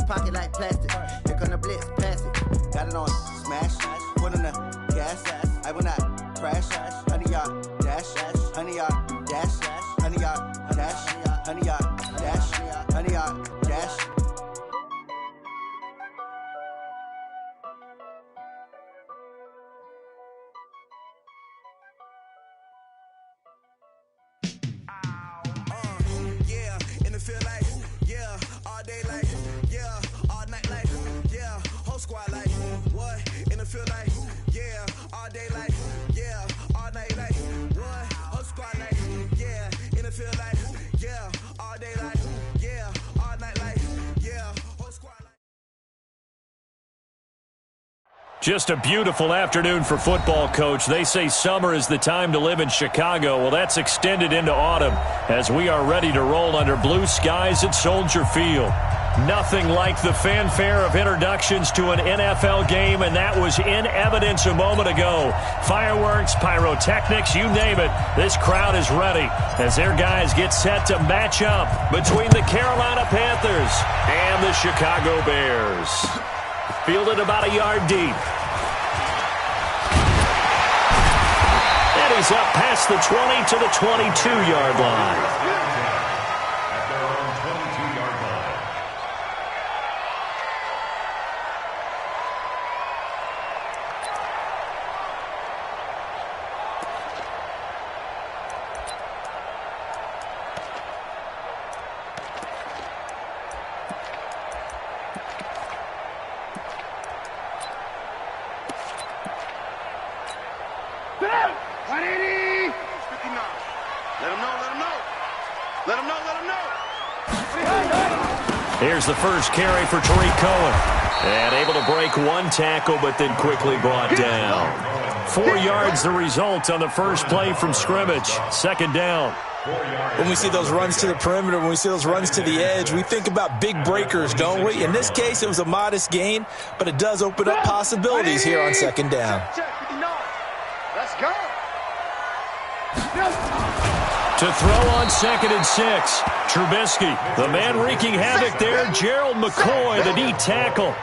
the pocket like plastic. Here come the blitz, pass it. Got it on, smash, put on the gas. I will not crash. 100-yard dash, 100-yard dash, 100-yard dash, 100-yard dash, 100-yard dash. Just a beautiful afternoon for football, Coach. They say summer is the time to live in Chicago. Well, that's extended into autumn as we are ready to roll under blue skies at Soldier Field. Nothing like the fanfare of introductions to an NFL game, and that was in evidence a moment ago. Fireworks, pyrotechnics, you name it. This crowd is ready as their guys get set to match up between the Carolina Panthers and the Chicago Bears. Fielded about a yard deep. And he's up past the 20 to the 22-yard line. Here's the first carry for Tariq Cohen. And able to break one tackle, but then quickly brought down. 4 yards the result on the first play from scrimmage. Second down. When we see those runs to the perimeter, when we see those runs to the edge, we think about big breakers, don't we? In this case, it was a modest gain, but it does open up possibilities here on second down. Let's go. To throw on 2nd and 6. Trubisky, the man wreaking havoc there. Gerald McCoy, the D tackle.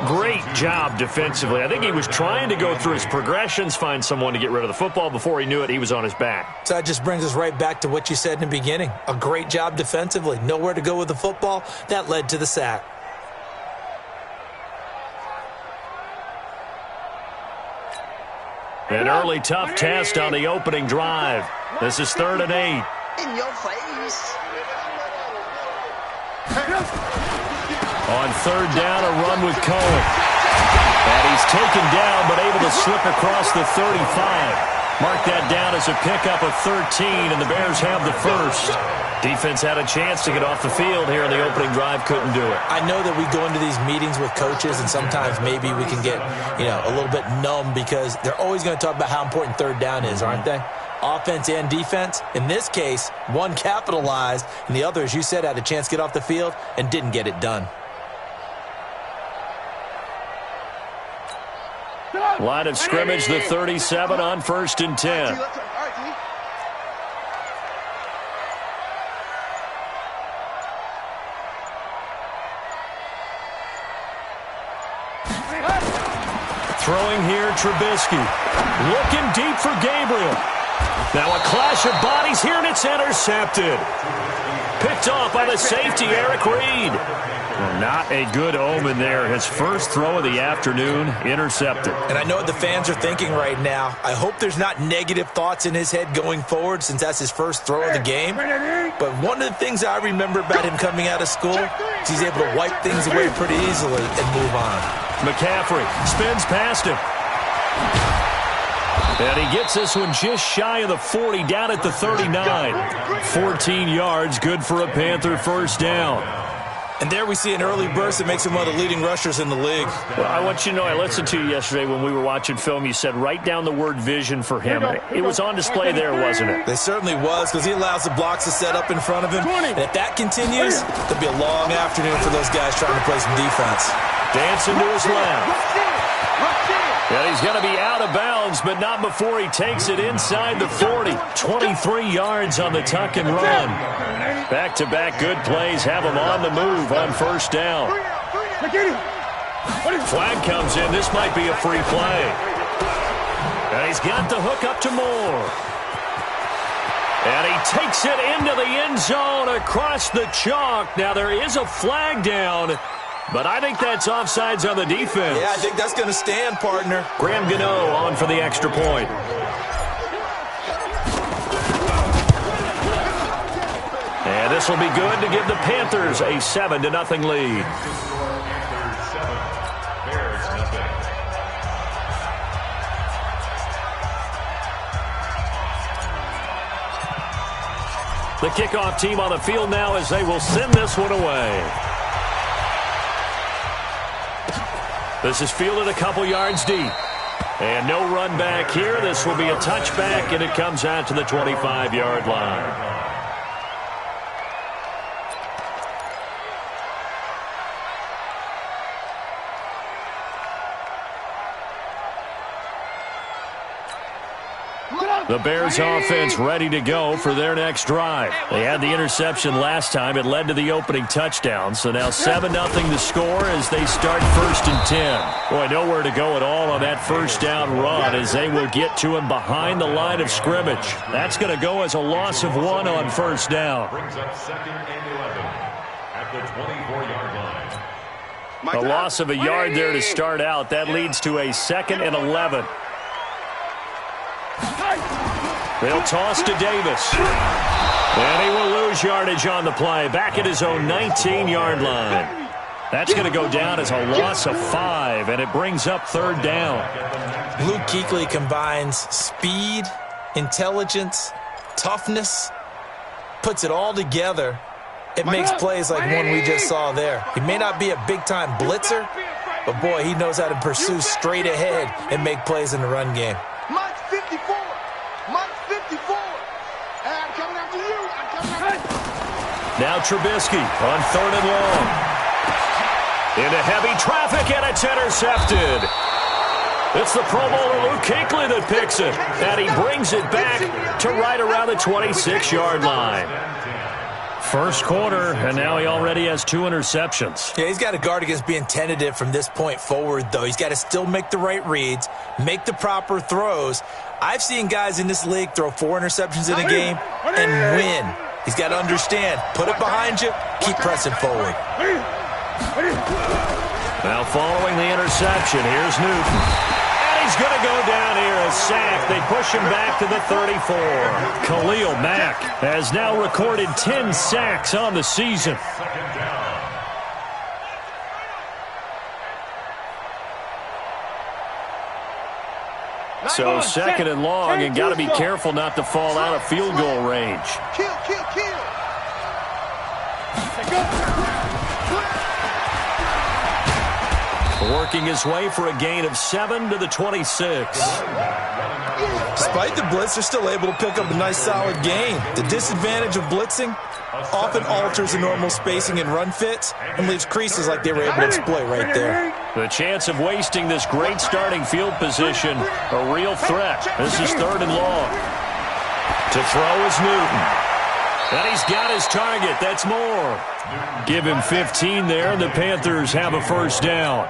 Great job defensively. I think he was trying to go through his progressions, find someone to get rid of the football. Before he knew it, he was on his back. So that just brings us right back to what you said in the beginning. A great job defensively. Nowhere to go with the football. That led to the sack. An early tough test on the opening drive. This is 3rd and 8. In your face. On 3rd down, a run with Cohen. And he's taken down, but able to slip across the 35. Mark that down as a pickup of 13, and the Bears have the first. Defense had a chance to get off the field here in the opening drive, couldn't do it. I know that we go into these meetings with coaches, and sometimes maybe we can get, a little bit numb because they're always going to talk about how important 3rd down is, aren't they? Offense and defense. In this case, one capitalized, and the other, as you said, had a chance to get off the field and didn't get it done. Line of scrimmage, the 37 on 1st and 10. Throwing here, Trubisky. Looking deep for Gabriel. Now a clash of bodies here, and it's intercepted. Picked off by the safety, Eric Reed. Well, not a good omen there. His first throw of the afternoon, intercepted. And I know what the fans are thinking right now. I hope there's not negative thoughts in his head going forward since that's his first throw of the game. But one of the things I remember about him coming out of school is he's able to wipe things away pretty easily and move on. McCaffrey spins past him. And he gets this one just shy of the 40, down at the 39. 14 yards, good for a Panther first down. And there we see an early burst that makes him one of the leading rushers in the league. Well, I want you to know, I listened to you yesterday when we were watching film. You said write down the word vision for him. It was on display there, wasn't it? It certainly was, because he allows the blocks to set up in front of him. And if that continues, there'll be a long afternoon for those guys trying to play some defense. Dancing to his left. And he's going to be out of bounds, but not before he takes it inside the 40. 23 yards on the tuck and run. Back-to-back good plays have him on the move on first down. Flag comes in. This might be a free play. And he's got the hook up to Moore. And he takes it into the end zone across the chalk. Now there is a flag down, but I think that's offsides on the defense. Yeah, I think that's going to stand, partner. Graham Gano on for the extra point. And this will be good to give the Panthers a 7-0 lead. The kickoff team on the field now as they will send this one away. This is fielded a couple yards deep. And no run back here. This will be a touchback, and it comes out to the 25-yard line. The Bears offense ready to go for their next drive. They had the interception last time. It led to the opening touchdown. So now 7-0 to score as they start 1st and 10. Boy, nowhere to go at all on that first down run as they will get to him behind the line of scrimmage. That's going to go as a loss of 1 on first down. Brings up 2nd and 11 at the 24-yard line. A loss of a yard there to start out. That leads to a 2nd and 11. They'll toss to Davis. And he will lose yardage on the play. Back at his own 19-yard line. That's going to go down as a loss of 5, and it brings up 3rd down. Luke Kuechly combines speed, intelligence, toughness, puts it all together. It makes plays like one we just saw there. He may not be a big-time blitzer, but, boy, he knows how to pursue straight ahead and make plays in the run game. Mike's 54. Mike's 54. And I'm coming after you. I'm coming after you. Now Trubisky on 3rd and long. Into heavy traffic, and it's intercepted. It's the Pro Bowler Luke Kuechly that picks it. And he brings it back to right around the 26-yard line. First quarter, and now he already has 2 interceptions. Yeah, he's got to guard against being tentative from this point forward, though. He's got to still make the right reads, make the proper throws. I've seen guys in this league throw 4 interceptions in a game and win. He's got to understand, put it behind you, keep pressing forward. Now following the interception, here's Newton. He's going to go down here, a sack. They push him back to the 34. Khalil Mack has now recorded 10 sacks on the season. So 2nd and long, and got to be careful not to fall out of field goal range. Kill. Working his way for a gain of 7 to the 26. Despite the blitz, they're still able to pick up a nice solid gain. The disadvantage of blitzing often alters the normal spacing and run fits and leaves creases like they were able to exploit right there. The chance of wasting this great starting field position, a real threat. This is 3rd and long. To throw is Newton. And he's got his target. That's Moore. Give him 15 there, and the Panthers have a first down.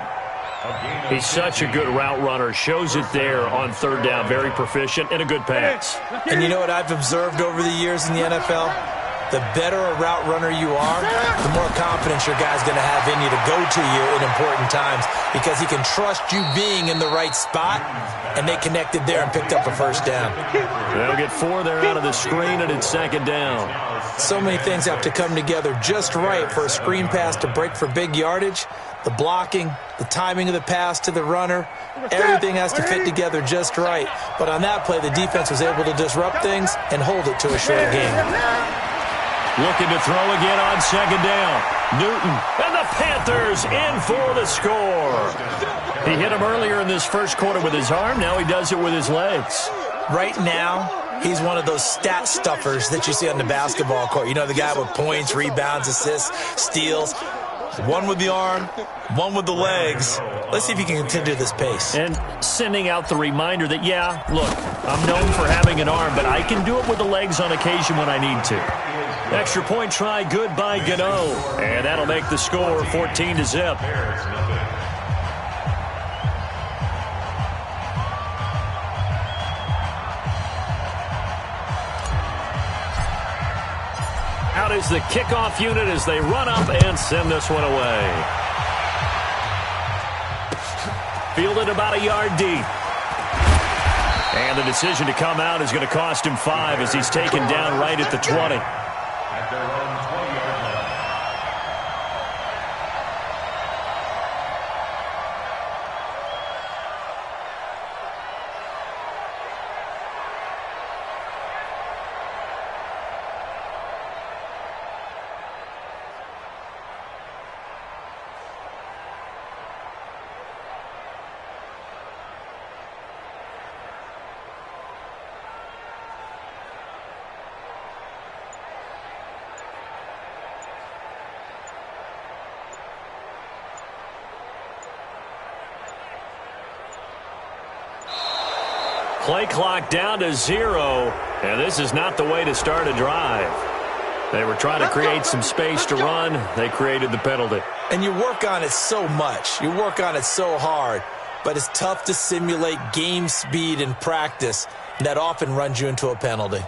He's such a good route runner. Shows it there on 3rd down. Very proficient and a good pass. And you know what I've observed over the years in the NFL? The better a route runner you are, the more confidence your guy's going to have in you to go to you in important times because he can trust you being in the right spot, and they connected there and picked up a first down. They'll get 4 there out of the screen, and it's 2nd down. So many things have to come together just right for a screen pass to break for big yardage. The blocking, the timing of the pass to the runner, everything has to fit together just right. But on that play, the defense was able to disrupt things and hold it to a short game. Looking to throw again on 2nd down. Newton, and the Panthers in for the score. He hit him earlier in this first quarter with his arm. Now he does it with his legs. Right now, he's one of those stat stuffers that you see on the basketball court. You know, the guy with points, rebounds, assists, steals. One with the arm, one with the legs. Let's see if he can continue this pace. And sending out the reminder that, yeah, look, I'm known for having an arm, but I can do it with the legs on occasion when I need to. Extra point try, good by Gano. And that'll make the score 14-0. Out is the kickoff unit as they run up and send this one away. Fielded about a yard deep. And the decision to come out is going to cost him 5 as he's taken down right at the 20. At their own 20-yard line. Play clock down to 0, and this is not the way to start a drive. They were trying to create some space to run. They created the penalty. And you work on it so much. You work on it so hard. But it's tough to simulate game speed in practice. That often runs you into a penalty.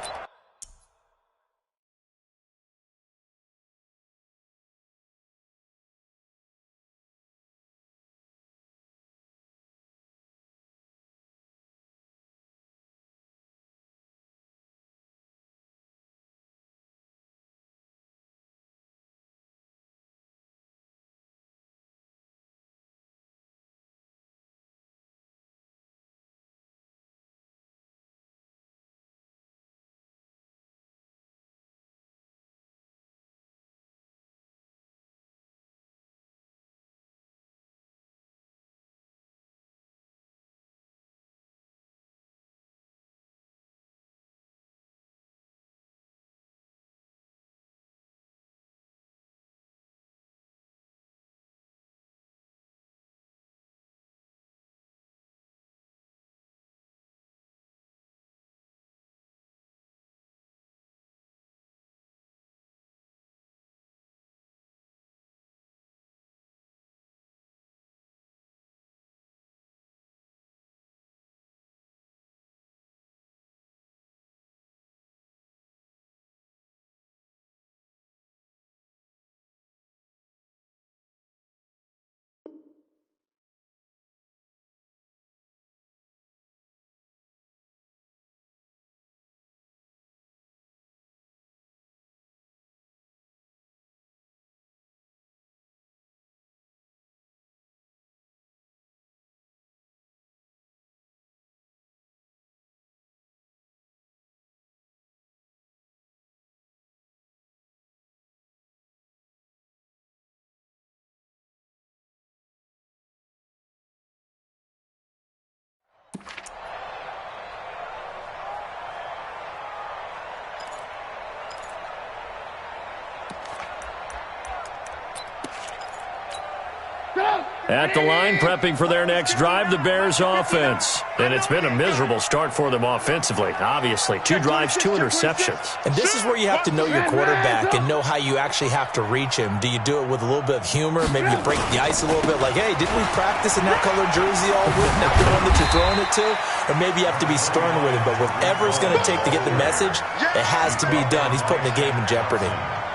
At the line, prepping for their next drive, the Bears offense. And it's been a miserable start for them offensively. Obviously, 2 drives, 2 interceptions. And this is where you have to know your quarterback and know how you actually have to reach him. Do you do it with a little bit of humor? Maybe you break the ice a little bit like, hey, didn't we practice in that color jersey all week? Not the one that you're throwing it to? Or maybe you have to be stern with him. But whatever it's going to take to get the message, it has to be done. He's putting the game in jeopardy.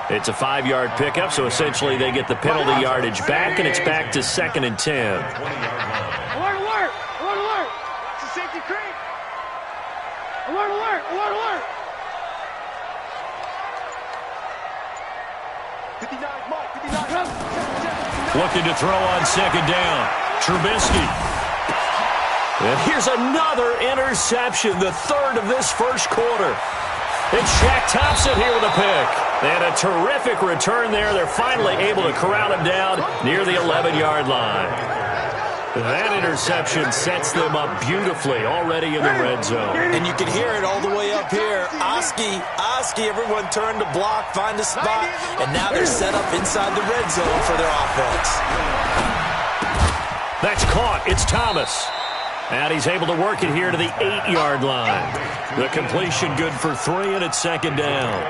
It's a 5-yard pickup, so essentially they get the penalty yardage back, and it's back to 2nd and 10. Alert, alert! Alert, alert! It's a safety creep! Alert, alert! Alert, alert! 59, Mike, 59. Looking to throw on 2nd down. Trubisky. And here's another interception, the 3rd of this first quarter. It's Shaq Thompson here with a pick. And a terrific return there. They're finally able to corral him down near the 11-yard line. That interception sets them up beautifully already in the red zone. And you can hear it all the way up here. Oski, everyone turned to block, find a spot, and now they're set up inside the red zone for their offense. That's caught. It's Thomas. And he's able to work it here to the 8-yard line. The completion good for 3, and it's second down.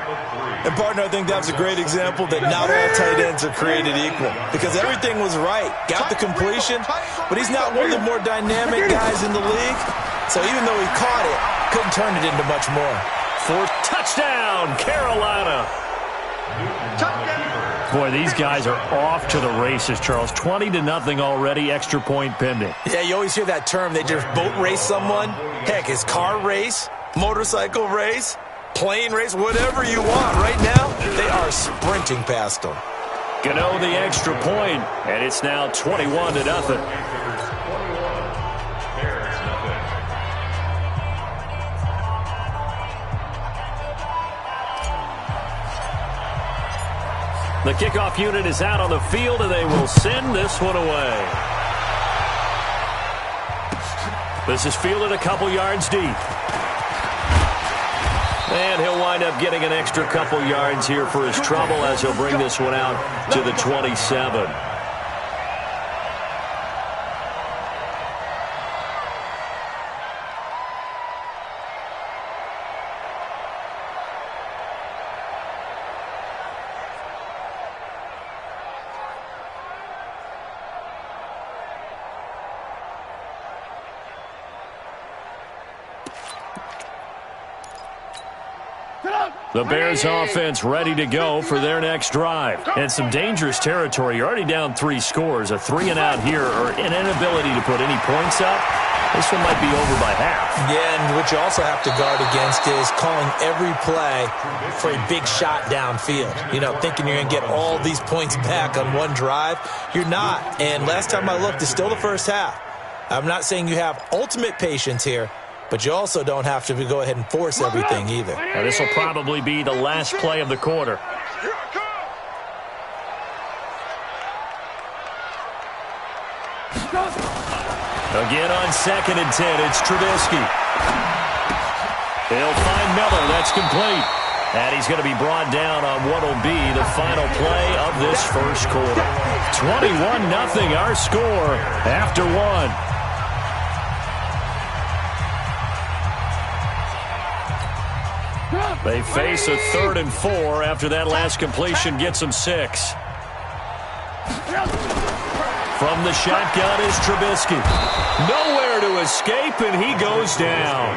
And, partner, I think that was a great example that not all tight ends are created equal because everything was right. Got the completion, but he's not one of the more dynamic guys in the league. So even though he caught it, couldn't turn it into much more. For touchdown, Carolina. Boy, these guys are off to the races, Charles. 20-0 already, extra point pending. Yeah, you always hear that term. They just boat race someone. Heck, it's car race, motorcycle race, plane race, whatever you want. Right now, they are sprinting past them. Gano the extra point, and it's now 21-0. The kickoff unit is out on the field, and they will send this one away. This is fielded a couple yards deep. And he'll wind up getting an extra couple yards here for his trouble as he'll bring this one out to the 27. The Bears offense ready to go for their next drive. And some dangerous territory. You're already down 3 scores. A 3-and-out here or an inability to put any points up. This one might be over by half. Yeah, and what you also have to guard against is calling every play for a big shot downfield. You know, thinking you're going to get all these points back on one drive. You're not. And last time I looked, it's still the first half. I'm not saying you have ultimate patience here, but you also don't have to go ahead and force everything either. Now, this will probably be the last play of the quarter. Again on 2nd and 10, it's Trubisky. He'll find Miller. That's complete. And he's going to be brought down on what will be the final play of this first quarter. 21-0 our score after 1. They face a 3rd and 4 after that last completion gets them 6. From the shotgun is Trubisky. Nowhere to escape, and he goes down.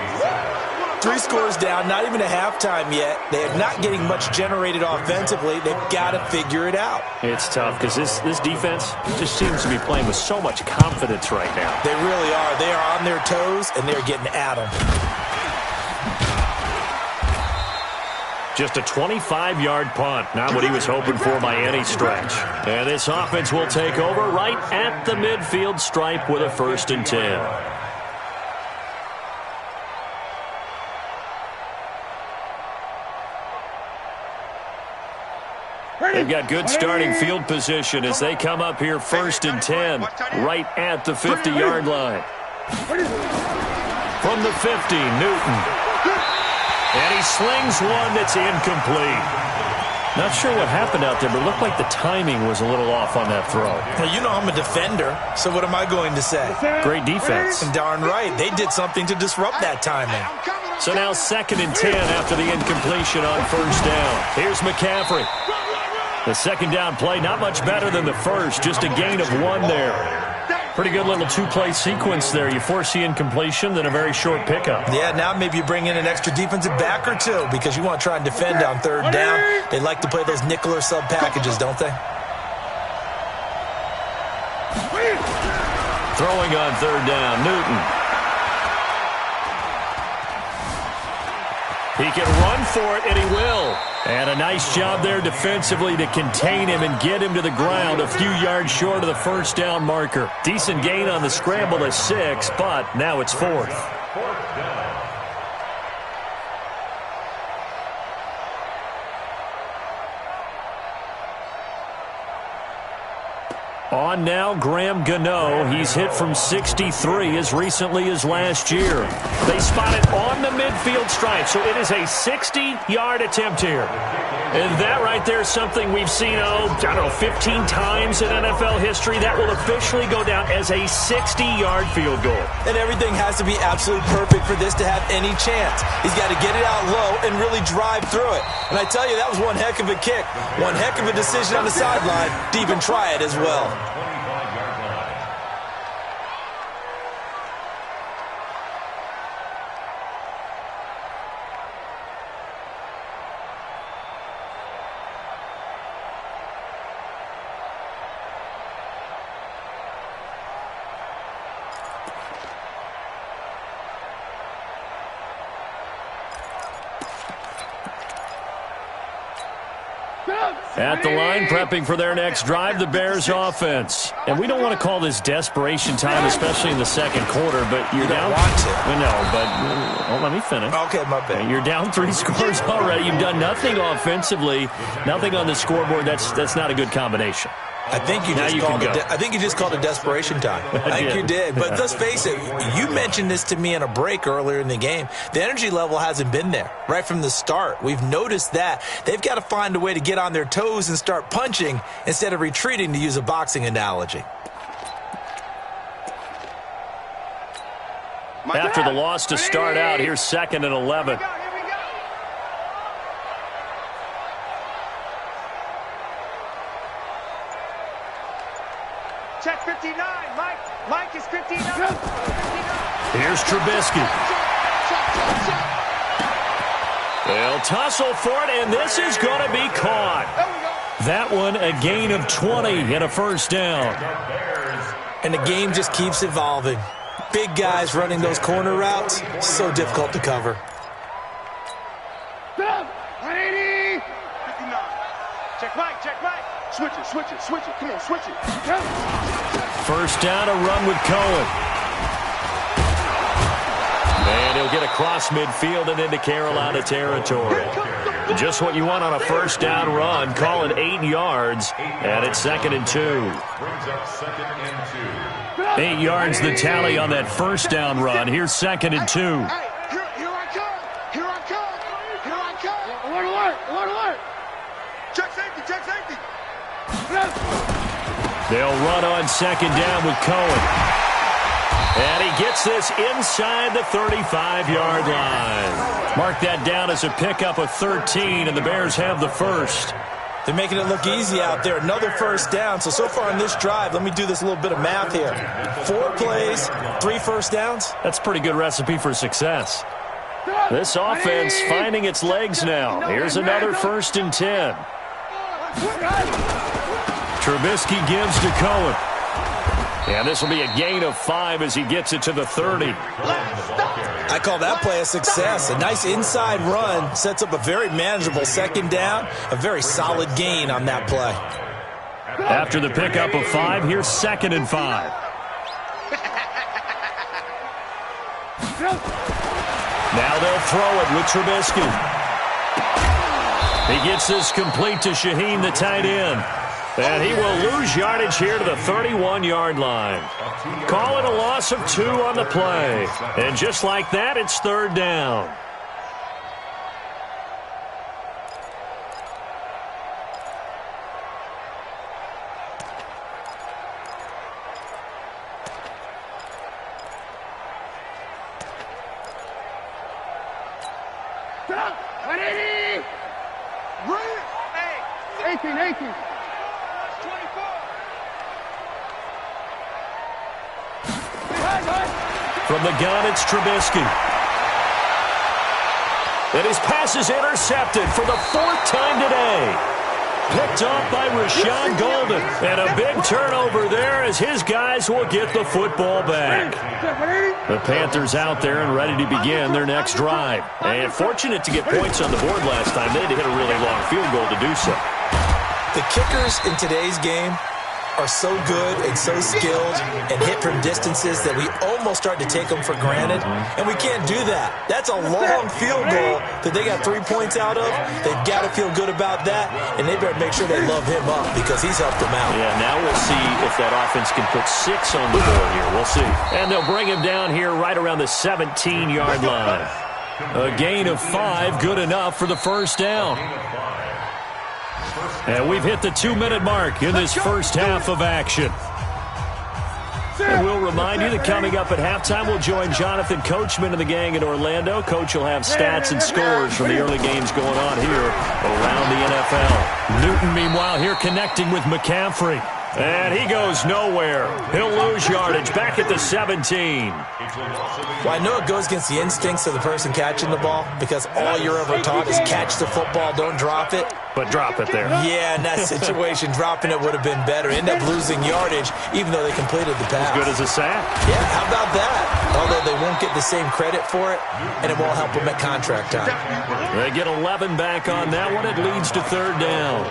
3 scores down, not even a halftime yet. They are not getting much generated offensively. They've got to figure it out. It's tough because this defense just seems to be playing with so much confidence right now. They really are. They are on their toes, and they're getting at them. Just a 25-yard punt, not what he was hoping for by any stretch. And this offense will take over right at the midfield stripe with a 1st and 10. They've got good starting field position as they come up here 1st and 10, right at the 50-yard line. From the 50, Newton. And he slings one that's incomplete. Not sure what happened out there, but it looked like the timing was a little off on that throw. Well, you know I'm a defender, so what am I going to say? Great defense. And darn right, they did something to disrupt that timing. So now 2nd and 10 after the incompletion on 1st down. Here's McCaffrey. The 2nd down play, not much better than the first, just a gain of 1 there. Pretty good little 2-play sequence there. You force the incompletion, then a very short pickup. Yeah, now maybe you bring in an extra defensive back or 2 because you want to try and defend on 3rd down. They like to play those nickel or sub packages, don't they? Throwing on 3rd down, Newton. He can run for it, and he will. And a nice job there defensively to contain him and get him to the ground a few yards short of the 1st down marker. Decent gain on the scramble to 6, but now it's 4th. On now, Graham Gano. He's hit from 63 as recently as last year. They spot it on the midfield stripe, so it is a 60-yard attempt here. And that right there is something we've seen, 15 times in NFL history. That will officially go down as a 60-yard field goal. And everything has to be absolutely perfect for this to have any chance. He's got to get it out low and really drive through it. And I tell you, that was one heck of a kick. One heck of a decision on the sideline to even try it as well. At the line, prepping for their next drive, the Bears offense. And we don't want to call this desperation time, especially in the second quarter, but you're down. Want to. No, but let me finish. Okay, my bad. You're down 3 scores already. You've done nothing offensively, nothing on the scoreboard. That's not a good combination. I think you just called it desperation time. I think you did. But let's face it, you mentioned this to me in a break earlier in the game. The energy level hasn't been there right from the start. We've noticed that. They've got to find a way to get on their toes and start punching instead of retreating, to use a boxing analogy. After the loss to start out, here's 2nd and 11. Check 59. Mike is 59. Here's Trubisky. They'll tussle for it, and this is going to be caught. That one, a gain of 20 and a first down. And the game just keeps evolving. Big guys running those corner routes, so difficult to cover. 180. 59. Check Mike. Switch it. Come on, switch it. First down, a run with Cohen. And he'll get across midfield and into Carolina territory. Just what you want on a first down run. Call it 8 yards, and it's 2nd and 2. Brings up 2nd and 2. 8 yards the tally on that first down run. Here's 2nd and 2. Here I come. Alert. Check safety. They'll run on 2nd down with Cohen. And he gets this inside the 35-yard line. Mark that down as a pickup of 13, and the Bears have the first. They're making it look easy out there. Another first down. So far on this drive, let me do this little bit of math here. 4 plays, 3 first downs. That's a pretty good recipe for success. This offense finding its legs now. Here's another 1st and 10. Trubisky gives to Cohen. And this will be a gain of 5 as he gets it to the 30. I call that play a success. A nice inside run sets up a very manageable 2nd down. A very solid gain on that play. After the pickup of 5, here's 2nd and 5. Now they'll throw it with Trubisky. He gets this complete to Shaheen, the tight end. And he will lose yardage here to the 31-yard line. Call it a loss of 2 on the play. And just like that, it's 3rd down. From the gun, it's Trubisky. And his pass is intercepted for the 4th time today. Picked off by Rashawn Golden. And a big turnover there as his guys will get the football back. The Panthers out there and ready to begin their next drive. And fortunate to get points on the board last time. They had to hit a really long field goal to do so. The kickers in today's game are so good and so skilled and hit from distances that we almost start to take them for granted, and we can't do that. That's a long field goal that they got 3 points out of. They've got to feel good about that, and they better make sure they love him up because he's helped them out. Yeah, now we'll see if that offense can put 6 on the board here. We'll see. And they'll bring him down here right around the 17-yard line. A gain of 5, good enough for the first down. And we've hit the 2-minute mark in this first half of action. And we'll remind you that coming up at halftime, we'll join Jonathan Coachman and the gang in Orlando. Coach will have stats and scores from the early games going on here around the NFL. Newton, meanwhile, here connecting with McCaffrey. And he goes nowhere. He'll lose yardage back at the 17. Well, I know it goes against the instincts of the person catching the ball because all you're ever taught is catch the football, don't drop it. But drop it there. Yeah, in that situation, dropping it would have been better. End up losing yardage, even though they completed the pass. As good as a sack. Yeah, how about that? Although they won't get the same credit for it, and it won't help them at contract time. They get 11 back on that one. It leads to third down.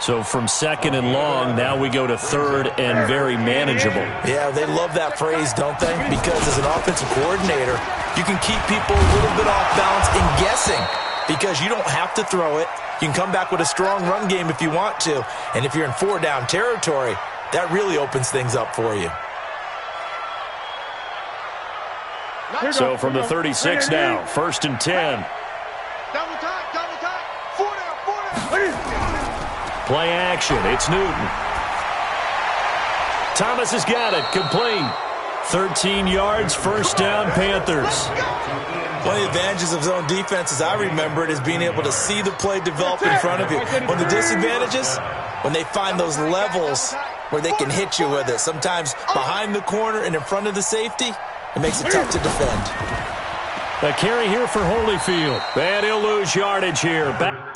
So from second and long, now we go to third and very manageable. Yeah, they love that phrase, don't they? Because as an offensive coordinator, you can keep people a little bit off balance and guessing because you don't have to throw it. You can come back with a strong run game if you want to. And if you're in 4-down territory, that really opens things up for you. So from the 36 now, first and 10. Double time. 4 down. Play action. It's Newton. Thomas has got it. Complete. 13 yards, first down, Panthers. One of the advantages of zone defense, as I remember it, is being able to see the play develop in front of you. One of the disadvantages, when they find those levels where they can hit you with it, sometimes behind the corner and in front of the safety, it makes it tough to defend. A carry here for Holyfield. And he'll lose yardage here. Back.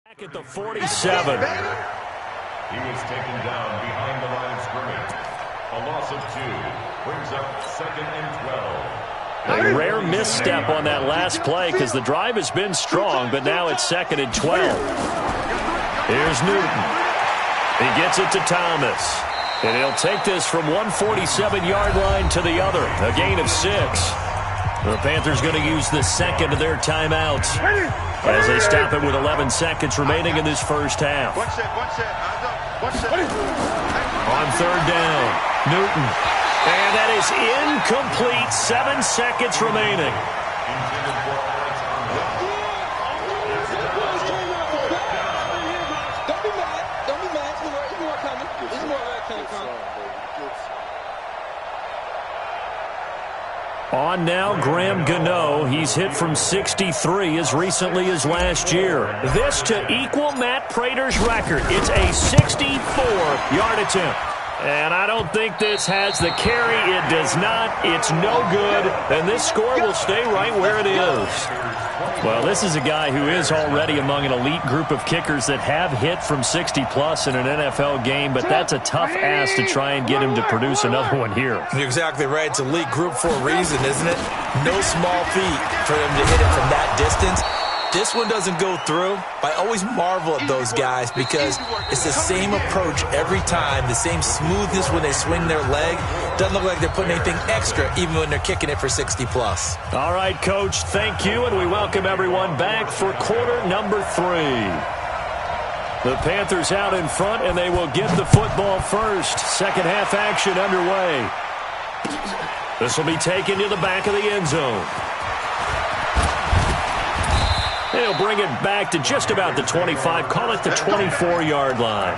Back at the 47. He was taken down behind the line of scrimmage. A loss of 2 brings up second and 12. A rare misstep on that last play because the drive has been strong, but now it's second and 12. Here's Newton. He gets it to Thomas. And he'll take this from 147-yard line to the other. A gain of 6. The Panthers going to use the second of their timeouts as they stop it with 11 seconds remaining in this first half. One set. On third down, Newton. And that is incomplete. 7 seconds remaining. Don't be mad. There's more coming. There's more coming. On now, Graham Gano. He's hit from 63 as recently as last year. This to equal Matt Prater's record. It's a 64-yard attempt. And I don't think this has the carry. It does not. It's no good. And this score will stay right where it is. Well, this is a guy who is already among an elite group of kickers that have hit from 60-plus in an NFL game, but that's a tough ask to try and get him to produce another one here. You're exactly right. It's elite group for a reason, isn't it? No small feat for him to hit it from that distance. This one doesn't go through. I always marvel at those guys because it's the same approach every time, the same smoothness when they swing their leg. Doesn't look like they're putting anything extra even when they're kicking it for 60-plus. All right, Coach, thank you, and we welcome everyone back for quarter number 3. The Panthers out in front, and they will get the football first. Second half action underway. This will be taken to the back of the end zone. They'll bring it back to just about the 25. Call it the 24-yard line.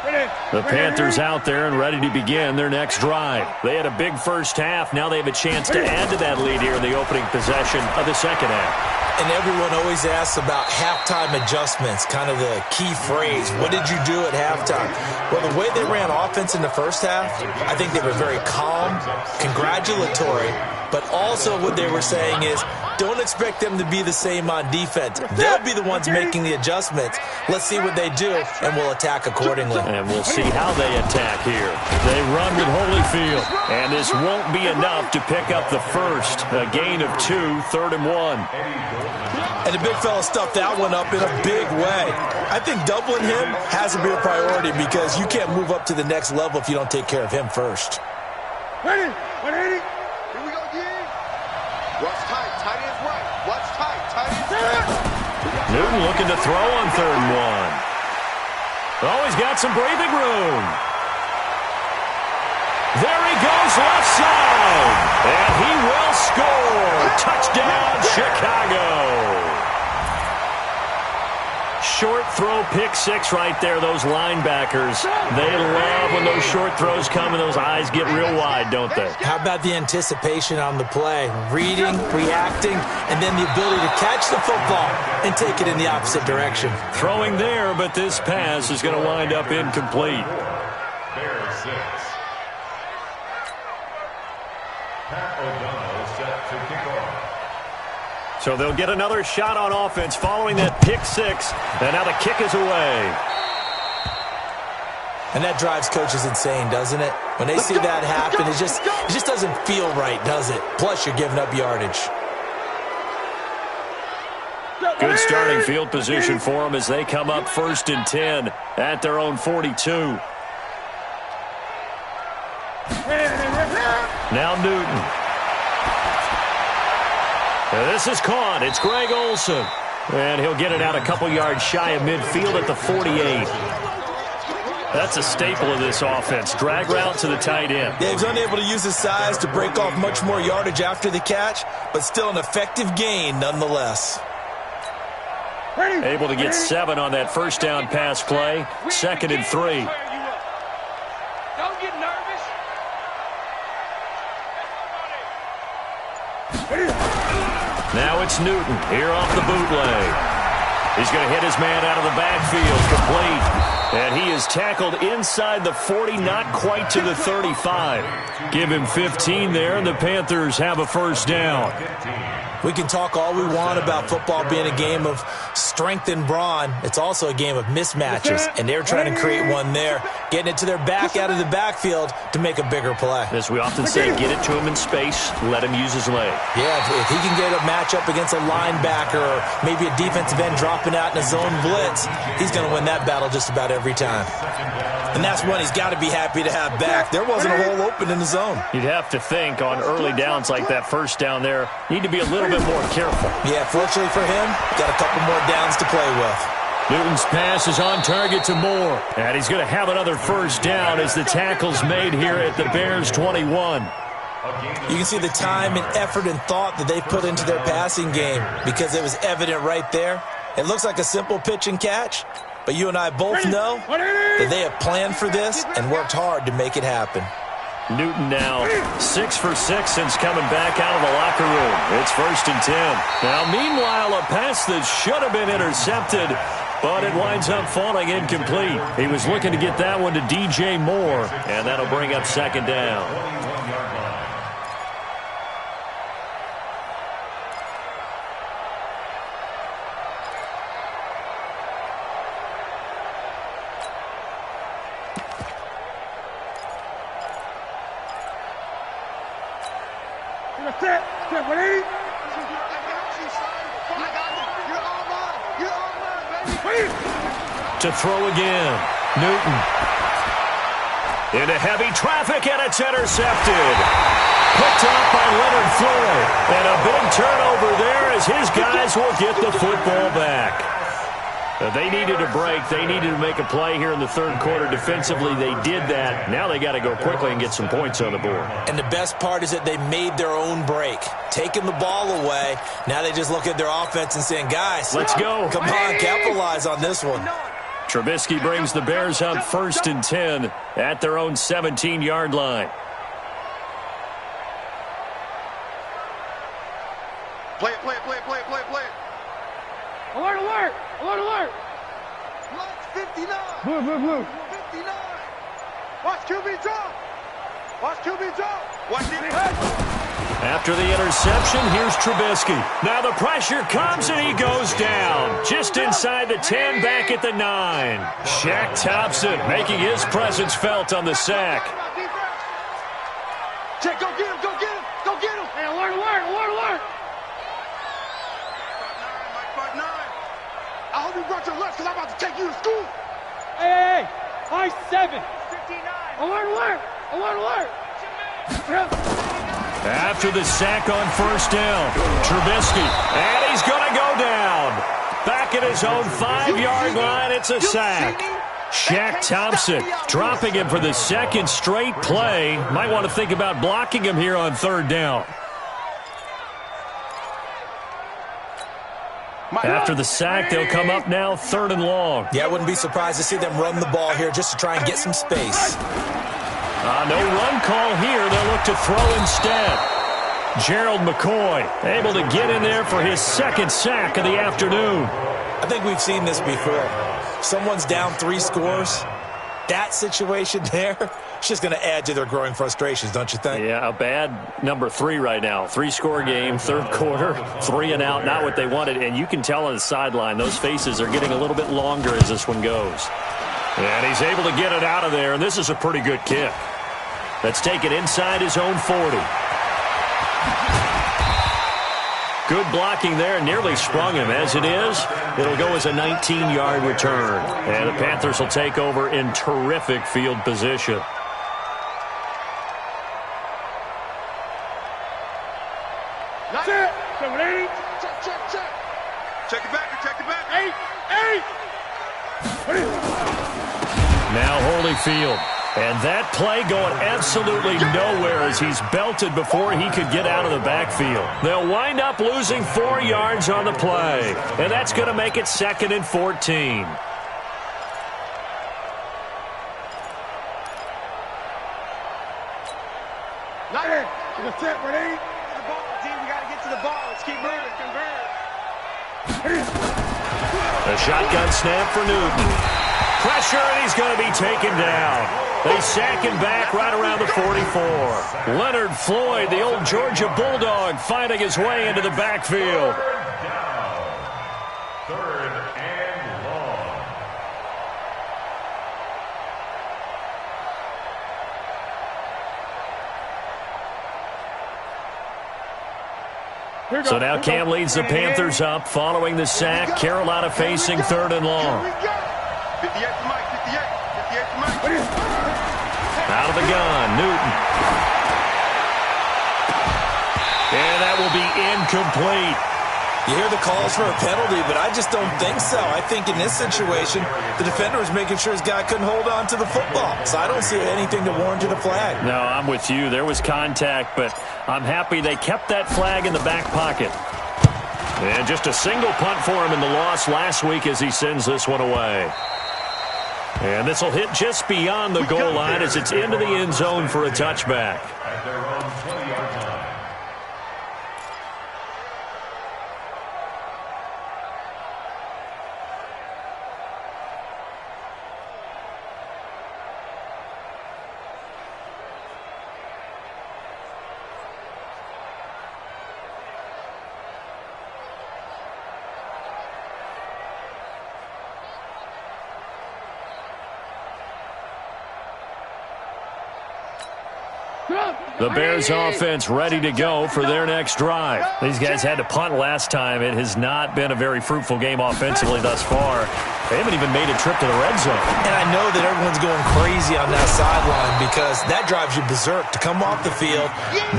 Ready. The Panthers out there and ready to begin their next drive. They had a big first half. Now they have a chance to add to that lead here in the opening possession of the second half. And everyone always asks about halftime adjustments, kind of the key phrase. What did you do at halftime? Well, the way they ran offense in the first half, I think they were very calm, congratulatory, but also what they were saying is, don't expect them to be the same on defense. They'll be the ones making the adjustments. Let's see what they do, and we'll attack accordingly. And we'll see how they attack here. They run with Holyfield, and this won't be enough to pick up the first. A gain of 2, 3rd and 1. And the big fella stuffed that one up in a big way. I think doubling him has to be a priority because you can't move up to the next level if you don't take care of him first. Ready? 180. Here we go again. What's tight? Tight is right. What's tight? Tight is right. Newton looking to throw on 3rd and 1. Oh, he's got some breathing room. There he goes left side. And he will score. Touchdown, Chicago. Short throw, pick six right there, those linebackers. They love when those short throws come and those eyes get real wide, don't they? How about the anticipation on the play? Reading, reacting, and then the ability to catch the football and take it in the opposite direction. Throwing there, but this pass is going to wind up incomplete. Bears 6. Pat O'Donnell set to kick off. So they'll get another shot on offense following that pick six, and now the kick is away. And that drives coaches insane, doesn't it? When they see that happen, it just doesn't feel right, does it? Plus, you're giving up yardage. Good starting field position for them as they come up 1st and 10 at their own 42. Now Newton. This is caught. It's Greg Olsen. And he'll get it out a couple yards shy of midfield at the 48. That's a staple of this offense. Drag route to the tight end. Yeah, he's unable to use his size to break off much more yardage after the catch, but still an effective gain nonetheless. Able to get 7 on that first down pass play. 2nd and 3. Don't get nervous. Now it's Newton here off the bootleg. He's going to hit his man out of the backfield, complete. And he is tackled inside the 40, not quite to the 35. Give him 15 there, and the Panthers have a first down. We can talk all we want about football being a game of strength and brawn. It's also a game of mismatches, and they're trying to create one there, getting it to their back out of the backfield to make a bigger play. As we often say, get it to him in space, let him use his leg. Yeah, if he can get a matchup against a linebacker or maybe a defensive end dropping out in a zone blitz, he's going to win that battle just about every time. And that's one he's got to be happy to have back. There wasn't a hole open in the zone. You'd have to think on early downs like that first down there, need to be a little bit more careful. Yeah, fortunately for him, got a couple more downs to play with. Newton's pass is on target to Moore. And he's going to have another first down as the tackle's made here at the Bears 21. You can see the time and effort and thought that they put into their passing game because it was evident right there. It looks like a simple pitch and catch, but you and I both know that they have planned for this and worked hard to make it happen. Newton now 6 for 6 since coming back out of the locker room. It's 1st and 10. Now, meanwhile, a pass that should have been intercepted, but it winds up falling incomplete. He was looking to get that one to DJ Moore, and that'll bring up 2nd down. To throw again. Newton. Into heavy traffic, and it's intercepted. Picked up by Leonard Floyd. And a big turnover there as his guys will get the football back. They needed a break. They needed to make a play here in the 3rd quarter. Defensively, they did that. Now they got to go quickly and get some points on the board. And the best part is that they made their own break. Taking the ball away. Now they just look at their offense and saying, guys, let's go. Come on, capitalize on this one. Trubisky brings the Bears up 1st and 10 at their own 17-yard line. Play it, play it, play it, play it, play it, play it. Alert, alert! Alert, alert! Watch 59. Blue, blue, blue. 59. Watch QB drop! Watch QB drop! Watch it. After the interception, here's Trubisky. Now the pressure comes and he goes down. Just inside the 10, back at the 9. Shaq Thompson making his presence felt on the sack. Check, go get him, go get him, go get him. Hey, alert, alert, alert, alert! 5'9", Mike 5'9". I hope you brought your lunch because I'm about to take you to school. Hey, hey, 7. 59. Alert, alert, alert, alert! After the sack on 1st down, Trubisky, and he's going to go down. Back at his own 5-yard line, it's a sack. Shaq Thompson dropping him for the 2nd straight play. Might want to think about blocking him here on 3rd down. After the sack, they'll come up now 3rd and long. Yeah, I wouldn't be surprised to see them run the ball here just to try and get some space. No run call here. They'll look to throw instead. Gerald McCoy able to get in there for his 2nd sack of the afternoon. I think we've seen this before. Someone's down 3 scores. That situation there, it's just going to add to their growing frustrations, don't you think? Yeah, a bad number 3 right now. 3-score game, 3rd quarter, 3 and out, not what they wanted. And you can tell on the sideline, those faces are getting a little bit longer as this one goes. And he's able to get it out of there, and this is a pretty good kick. Let's take it inside his own 40. Good blocking there, nearly sprung him. As it is, it'll go as a 19-yard return. And the Panthers will take over in terrific field position. That's it! 7, 8. Check, check, check. Check it back, check it back. 8, 8! Now Holyfield. And that play going absolutely nowhere as he's belted before he could get out of the backfield. They'll wind up losing 4 yards on the play. And that's going to make it 2nd and 14. Not it! It's a set, ready? The ball, team, we got to get to the ball. Let's keep moving. A shotgun snap for Newton. Pressure, and he's going to be taken down. They sack him back right around the 44. Leonard Floyd, the old Georgia Bulldog, finding his way into the backfield. 3rd and long. So now Cam leads the Panthers up following the sack. Carolina facing 3rd and long. 58 to Mike, 58 to Mike. Out of the gun, Newton. And that will be incomplete. You hear the calls for a penalty, but I just don't think so. I think in this situation, the defender was making sure his guy couldn't hold on to the football. So I don't see anything to warrant a flag. No, I'm with you. There was contact, but I'm happy they kept that flag in the back pocket. And just a single punt for him in the loss last week as he sends this one away. And this will hit just beyond the goal line as it's into the end zone for a touchback. At their own 20-yard line. The Bears offense ready to go for their next drive. These guys had to punt last time. It has not been a very fruitful game offensively thus far. They haven't even made a trip to the red zone. And I know that everyone's going crazy on that sideline because that drives you berserk to come off the field,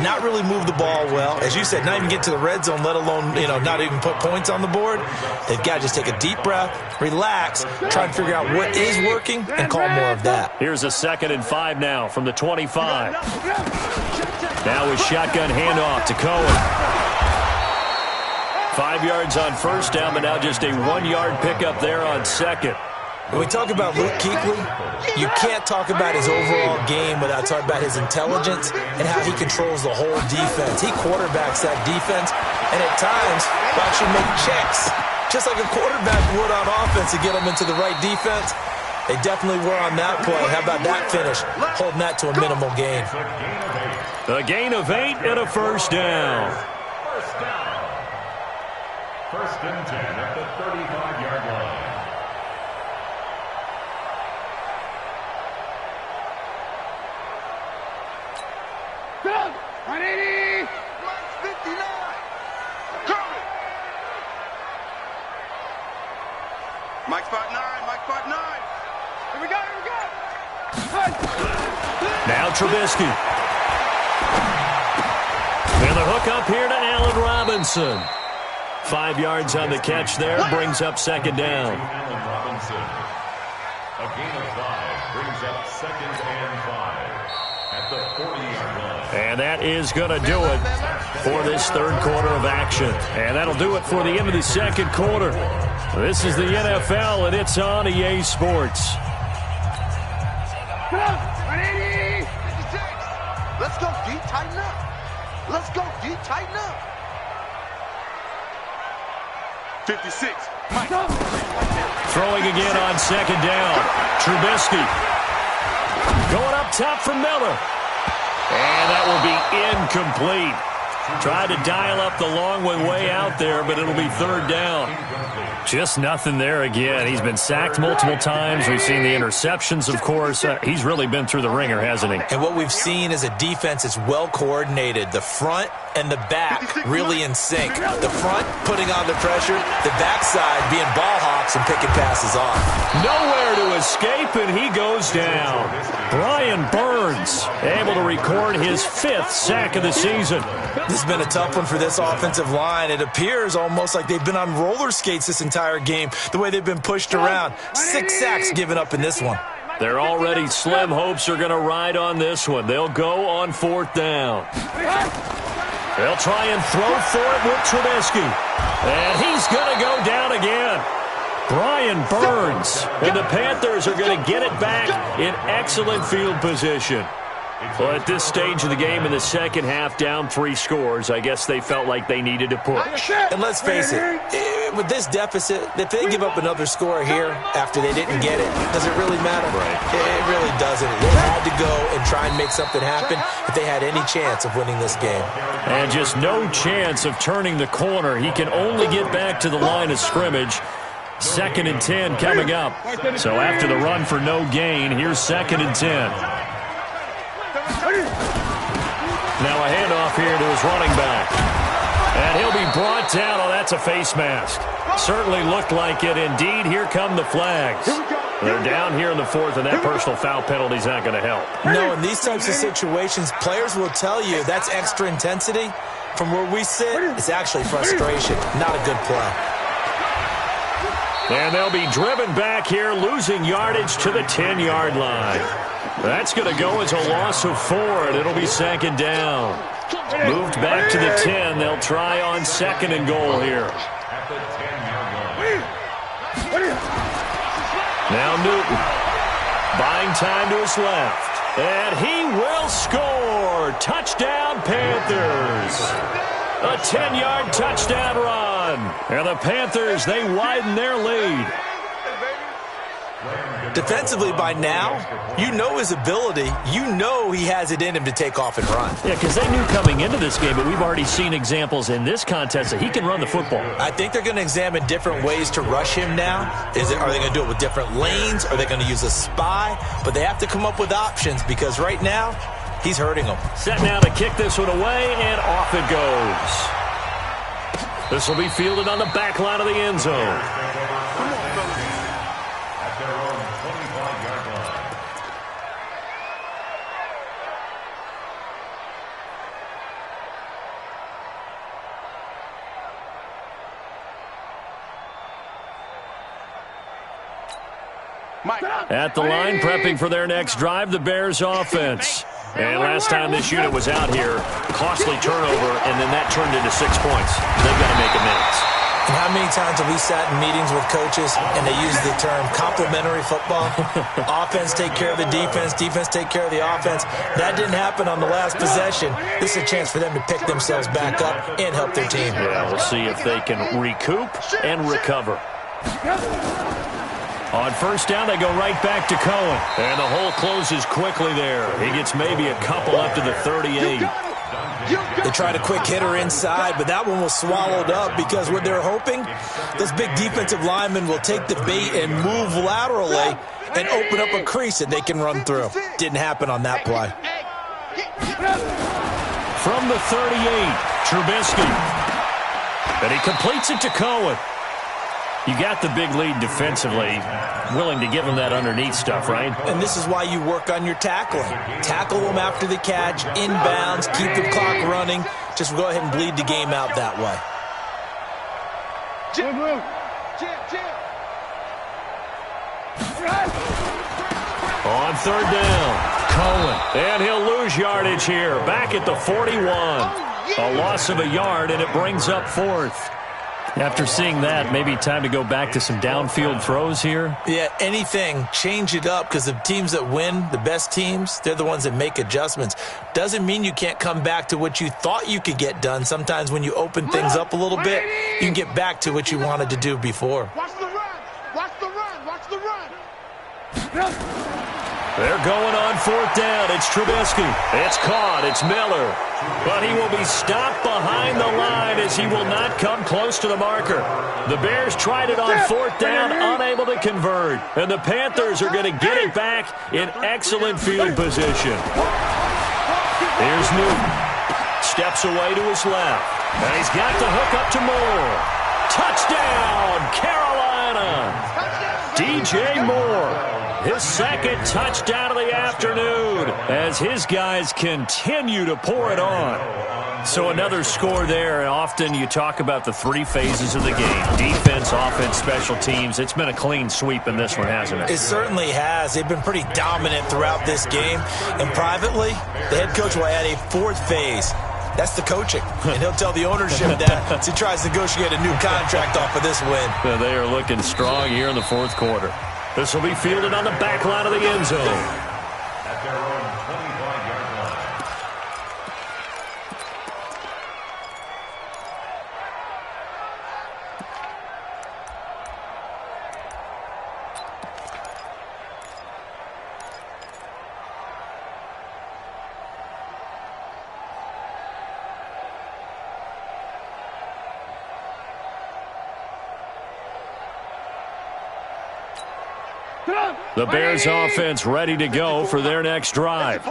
not really move the ball well. As you said, not even get to the red zone, let alone, not even put points on the board. They've got to just take a deep breath, relax, try and figure out what is working, and call more of that. Here's a 2nd and 5 now from the 25. Now with shotgun handoff to Cohen. 5 yards on 1st down, but now just a 1-yard pickup there on 2nd. When we talk about Luke Kuechly, you can't talk about his overall game without talking about his intelligence and how he controls the whole defense. He quarterbacks that defense, and at times will actually make checks, just like a quarterback would on offense to get them into the right defense. They definitely were on that play. How about that finish, holding that to a minimal gain. A gain of 8 and a first down. First and 10 at the 35-yard line. Go! 180! Mike's 59. Coming. Mike spot 9. Mike spot 9. Here we go, here we go! Now Trubisky. And the hook up here to Allen Robinson. 5 yards on the catch there, brings up second down. Allen Robinson. A gain of 5 brings up second and 5 at the 40-yard line. And that is going to do it for this third quarter of action. And that'll do it for the end of the second quarter. This is the NFL, and it's on EA Sports. 180! 56. Let's go, D. Tighten up. Let's go, D. Tighten up. 56. Mike. Throwing again on second down. Trubisky. Going up top for Miller. And that will be incomplete. Tried to dial up the long one way out there, but it'll be third down. Just nothing there again. He's been sacked multiple times. We've seen the interceptions, of course. He's really been through the ringer, hasn't he? And what we've seen is a defense that's well coordinated. The front and the back really in sync. The front putting on the pressure, the backside being ball hawks and picking passes off. Nowhere to escape, and he goes down. Brian Burns able to record his 5th sack of the season. This has been a tough one for this offensive line. It appears almost like they've been on roller skates this entire game, the way they've been pushed around. 6 sacks given up in this one. They're already slim hopes are going to ride on this one. They'll go on 4th down. They'll try and throw for it with Trubisky. And he's going to go down again. Brian Burns. And the Panthers are going to get it back in excellent field position. Well, at this stage of the game in the second half, down 3 scores, I guess they felt like they needed to push. And let's face it, with this deficit, if they give up another score here after they didn't get it, does it really matter? Right. It really doesn't. They had to go and try and make something happen if they had any chance of winning this game. And just no chance of turning the corner. He can only get back to the line of scrimmage. 2nd and 10 coming up. So after the run for no gain, here's 2nd and 10. Now a handoff here to his running back. And he'll be brought down. Oh, that's a face mask. Certainly looked like it. Indeed, here come the flags. They're down here in the 4th, and that personal foul penalty is not going to help. No, in these types of situations, players will tell you that's extra intensity. From where we sit, it's actually frustration. Not a good play. And they'll be driven back here, losing yardage to the 10-yard line. That's going to go as a loss of 4, and it'll be 2nd down. Moved back to the 10. They'll try on 2nd and goal here. At the 10-yard line. Now Newton. Buying time to his left. And he will score. Touchdown, Panthers. A 10-yard touchdown run. And the Panthers, they widen their lead. Defensively by now, you know his ability. You know he has it in him to take off and run. Yeah, because they knew coming into this game, but we've already seen examples in this contest that he can run the football. I think they're going to examine different ways to rush him now. Are they going to do it with different lanes? Are they going to use a spy? But they have to come up with options because right now, he's hurting them. Set now to kick this one away, and off it goes. This will be fielded on the back line of the end zone. At their own 25-yard line. At the line, prepping for their next drive, the Bears offense. And last time this unit was out here, costly turnover, and then that turned into 6 points. They've got to make amends. And how many times have we sat in meetings with coaches and they use the term complementary football? Offense take care of the defense, defense take care of the offense. That didn't happen on the last possession. This is a chance for them to pick themselves back up and help their team. Yeah, we'll see if they can recoup and recover. On first down, they go right back to Cohen. And the hole closes quickly there. He gets maybe a couple up to the 38. They tried a quick hitter inside, but that one was swallowed up because what they're hoping, those big defensive linemen will take the bait and move laterally and open up a crease that they can run through. Didn't happen on that play. From the 38, Trubisky. And he completes it to Cohen. You got the big lead defensively, willing to give them that underneath stuff, right? And this is why you work on your tackling. Tackle them after the catch, inbounds, keep the clock running. Just go ahead and bleed the game out that way. On third down, Cohen. And he'll lose yardage here, back at the 41. A loss of a yard, and it brings up fourth. After seeing that, maybe time to go back to some downfield throws here. Yeah, anything. Change it up because the teams that win, the best teams, they're the ones that make adjustments. Doesn't mean you can't come back to what you thought you could get done. Sometimes when you open things up a little bit, you can get back to what you wanted to do before. Watch the run. Watch the run. Watch the run. They're going on fourth down. It's Trubisky. It's caught. It's Miller. But he will be stopped behind the line as he will not come close to the marker. The Bears tried it on fourth down, unable to convert. And the Panthers are going to get it back in excellent field position. Here's Newton. Steps away to his left. And he's got the hook up to Moore. Touchdown, Carolina. DJ Moore. His second touchdown of the afternoon as his guys continue to pour it on. So another score there. Often you talk about the three phases of the game. Defense, offense, special teams. It's been a clean sweep in this one, hasn't it? It certainly has. They've been pretty dominant throughout this game. And privately, the head coach will add a fourth phase. That's the coaching. And he'll tell the ownership that as he tries to negotiate a new contract off of this win. They are looking strong here in the fourth quarter. This will be fielded on the back line of the end zone. At their own 25-yard line. The Bears offense ready to go for their next drive.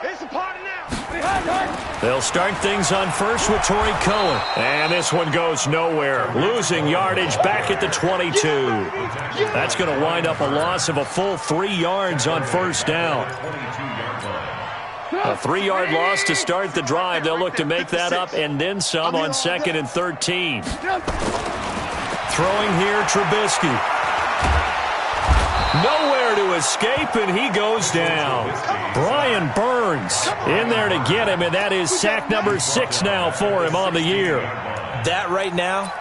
It's a party now. They'll start things on first with Torrey Cohen. And this one goes nowhere. Losing yardage back at the 22. That's going to wind up a loss of a full 3 yards on first down. A 3-yard loss to start the drive. They'll look to make that up and then some on second and 13. Throwing here, Trubisky. Nowhere to escape, and he goes down. Brian Burns in there to get him, and that is sack number 6 now for him on the year. That right now,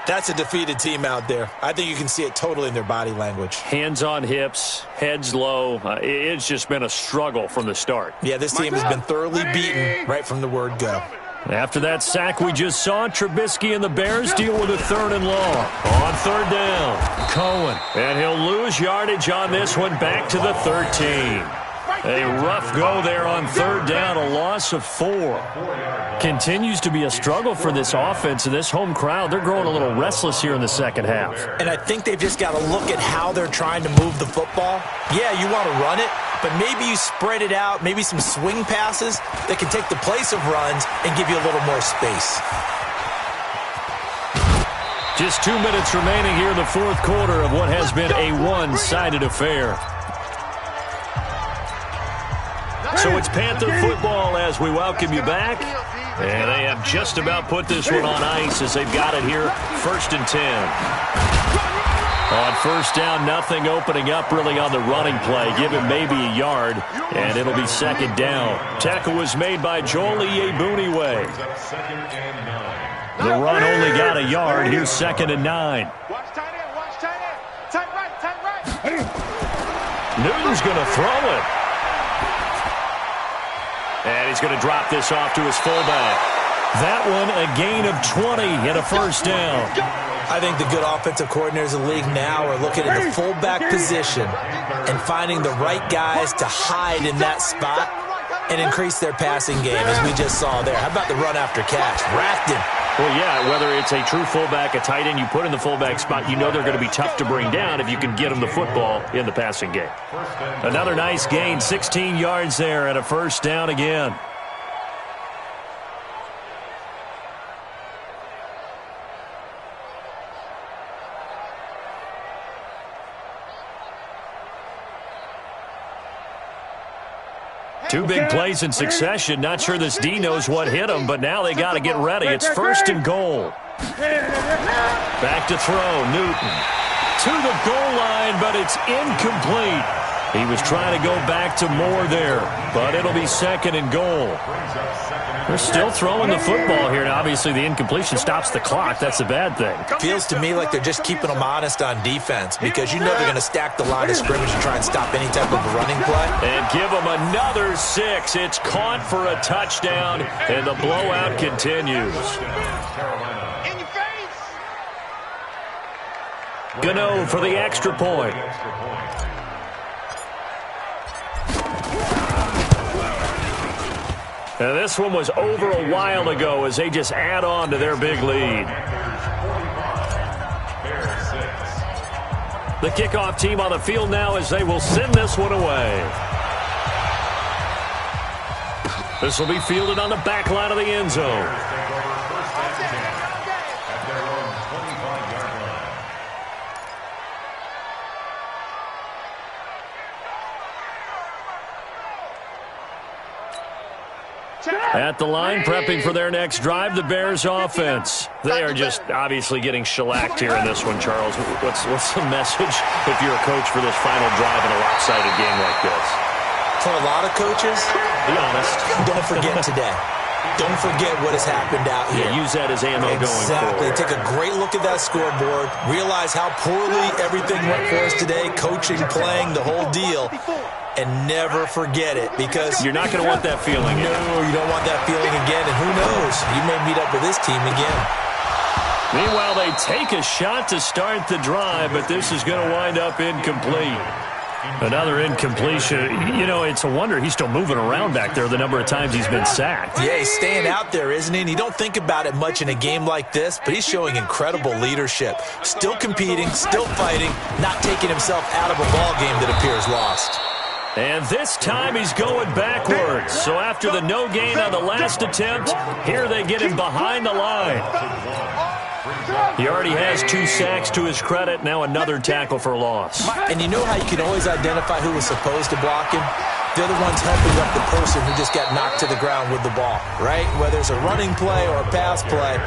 that's a defeated team out there. I think you can see it totally in their body language. Hands on hips, heads low. It's just been a struggle from the start. Yeah, this team has been thoroughly beaten right from the word go. After that sack we just saw, Trubisky and the Bears deal with a 3rd and long. On third down, Cohen. And he'll lose yardage on this one back to the 13. A rough go there on third down, a loss of 4. Continues to be a struggle for this offense and this home crowd. They're growing a little restless here in the second half. And I think they've just got to look at how they're trying to move the football. Yeah, you want to run it, but maybe you spread it out, maybe some swing passes that can take the place of runs and give you a little more space. Just 2 minutes remaining here in the fourth quarter of what has been a one-sided affair. So it's Panther football as we welcome you back. And they have just about put this one on ice as they've got it here, 1st and 10. On first down, nothing opening up really on the running play. Give him maybe a yard, and it'll be second down. Tackle was made by Joel Iyiegbuniwe. The run only got a yard. Here's 2nd and 9. Watch tight end, watch tight end. Tight right. Newton's going to throw it. And he's going to drop this off to his fullback. That one a gain of 20 and a first down. I think the good offensive coordinators in the league now are looking at the fullback position and finding the right guys to hide in that spot and increase their passing game, as we just saw there. How about the run after catch? Rafton. Well, yeah, whether it's a true fullback, a tight end you put in the fullback spot, you know they're going to be tough to bring down if you can get them the football in the passing game. Another nice gain, 16 yards there and a first down again. Two big plays in succession. Not sure this D knows what hit him, but now they got to get ready. It's 1st and goal. Back to throw. Newton to the goal line, but it's incomplete. He was trying to go back to Moore there, but it'll be 2nd and goal. They're still throwing the football here. Now, obviously, the incompletion stops the clock. That's a bad thing. Feels to me like they're just keeping them honest on defense, because you know they're going to stack the line of scrimmage and try and stop any type of a running play. And give them another 6. It's caught for a touchdown, and the blowout continues. In your face. Gano for the extra point. Now, this one was over a while ago as they just add on to their big lead. The kickoff team on the field now as they will send this one away. This will be fielded on the back line of the end zone. At the line, prepping for their next drive, the Bears offense. They are just obviously getting shellacked here in this one, Charles. What's the message if you're a coach for this final drive in a lopsided game like this? For a lot of coaches, be honest. Don't forget today. Don't forget what has happened out here. Yeah, use that as ammo going forward. Exactly. Take a great look at that scoreboard. Realize how poorly everything went for us today. Coaching, playing, the whole deal. And never forget it, because you're not going to want that feeling. No, you don't want that feeling again. And who knows? You may meet up with this team again. Meanwhile, they take a shot to start the drive, but this is going to wind up incomplete. Another incompletion. You know, it's a wonder he's still moving around back there the number of times he's been sacked. Yeah, he's staying out there, isn't he? And you don't think about it much in a game like this, but he's showing incredible leadership. Still competing, still fighting, not taking himself out of a ball game that appears lost. And this time he's going backwards. So after the no gain on the last attempt, here they get him behind the line. He already has 2 sacks to his credit. Now another tackle for loss. And you know how you can always identify who was supposed to block him? They're the ones helping up the person who just got knocked to the ground with the ball, right? Whether it's a running play or a pass play,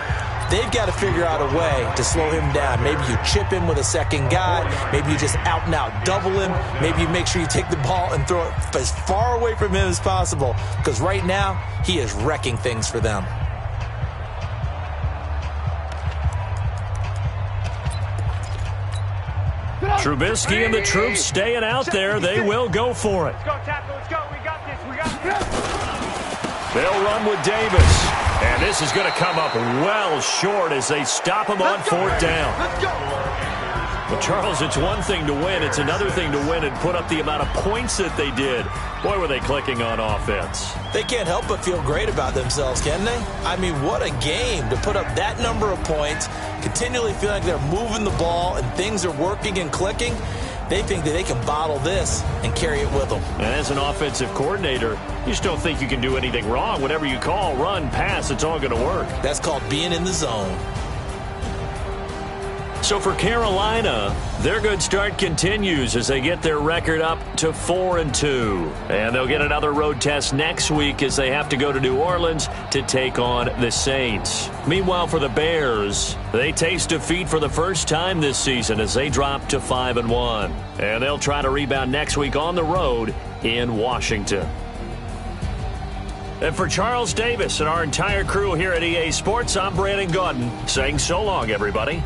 they've got to figure out a way to slow him down. Maybe you chip him with a second guy. Maybe you just out and out double him. Maybe you make sure you take the ball and throw it as far away from him as possible, because right now he is wrecking things for them. Trubisky and the troops staying out there. They will go for it. Let's go, tackle. Let's go. We got this. We got this. They'll run with Davis. And this is going to come up well short as they stop him on 4th down. Let's go. Well, Charles, it's one thing to win. It's another thing to win and put up the amount of points that they did. Boy, were they clicking on offense. They can't help but feel great about themselves, can they? I mean, what a game to put up that number of points, continually feel like they're moving the ball and things are working and clicking. They think that they can bottle this and carry it with them. And as an offensive coordinator, you just don't think you can do anything wrong. Whatever you call, run, pass, it's all going to work. That's called being in the zone. So for Carolina, their good start continues as they get their record up to 4-2. And they'll get another road test next week as they have to go to New Orleans to take on the Saints. Meanwhile, for the Bears, they taste defeat for the first time this season as they drop to 5-1. And they'll try to rebound next week on the road in Washington. And for Charles Davis and our entire crew here at EA Sports, I'm Brandon Gaudin saying so long, everybody.